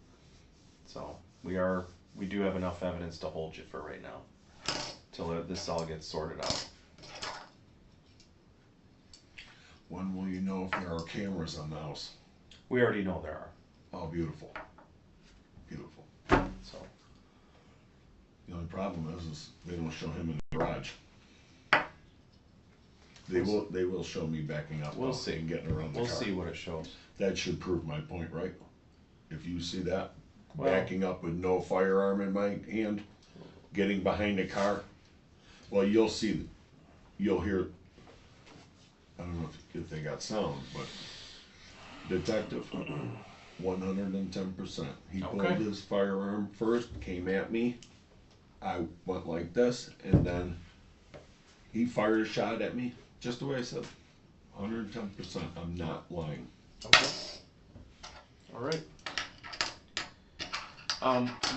So we do have enough evidence to hold you for right now, till this all gets sorted out.
When will you know if there are cameras on the house?
We already know there are.
Oh, beautiful. Beautiful.
So
The only problem is they don't show him in the garage. They will show me backing up.
We'll
though,
see.
and getting around the
we'll
car.
see what it shows.
That should prove my point, right? If you see that,
Well-
backing up with no firearm in my hand, getting behind a car, well, you'll hear, I don't know if they got sound, but detective, 110%. He pulled
Okay.
his firearm first, came at me, I went like this, and then he fired a shot at me, just the way I said. 110%, I'm not lying.
Okay. All right.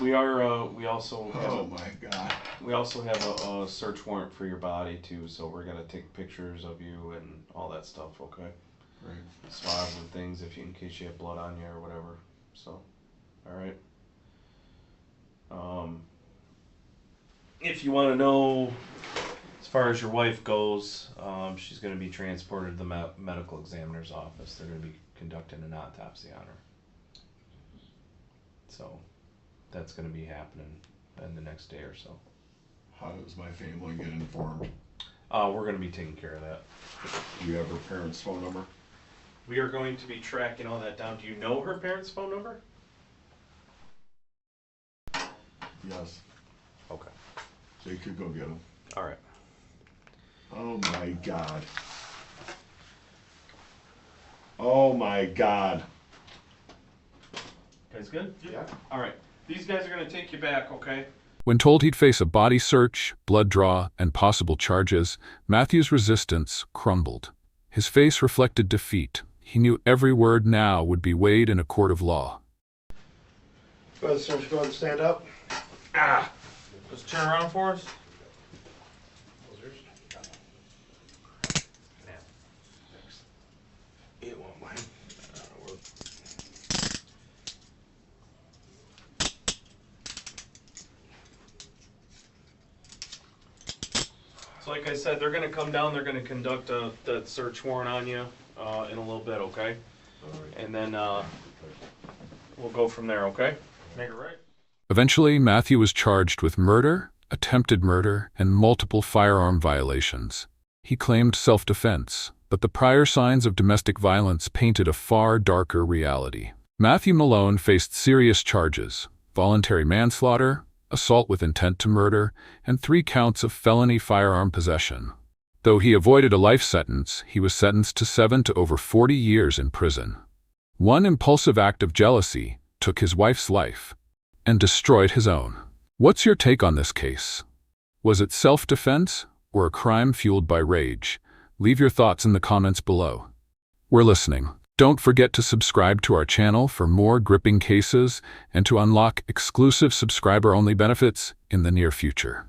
We also have
Oh my God.
we also have a search warrant for your body too, so we're gonna take pictures of you and all that stuff. Okay.
Right.
Swabs and things in case you have blood on you or whatever. So, all right. If you want to know, as far as your wife goes, she's going to be transported to the medical examiner's office. They're going to be conducting an autopsy on her. So, that's going to be happening in the next day or so.
How does my family get informed?
We're going to be taking care of that.
Do you have her parents' phone number?
We are going to be tracking all that down. Do you know her parents' phone number?
Yes.
Okay.
So you could go get them.
All right.
Oh my God. Oh my God.
Guys good?
Yeah.
All right. These guys are going to take you back, okay?
When told he'd face a body search, blood draw, and possible charges, Matthew's resistance crumbled. His face reflected defeat. He knew every word now would be weighed in a court of law.
Go ahead, sir. Go ahead and stand up.
Just turn around for us.
It won't mind.
So like I said, they're going to come down. They're going to conduct that search warrant on you in a little bit, okay? and then we'll go from there, okay?
Make it right.
Eventually, Matthew was charged with murder, attempted murder, and multiple firearm violations. He claimed self-defense, but the prior signs of domestic violence painted a far darker reality. Matthew Malone faced serious charges: voluntary manslaughter, assault with intent to murder, and 3 counts of felony firearm possession. Though he avoided a life sentence, he was sentenced to 7 to over 40 years in prison. One impulsive act of jealousy took his wife's life and destroyed his own. What's your take on this case? Was it self-defense or a crime fueled by rage? Leave your thoughts in the comments below. We're listening. Don't forget to subscribe to our channel for more gripping cases and to unlock exclusive subscriber-only benefits in the near future.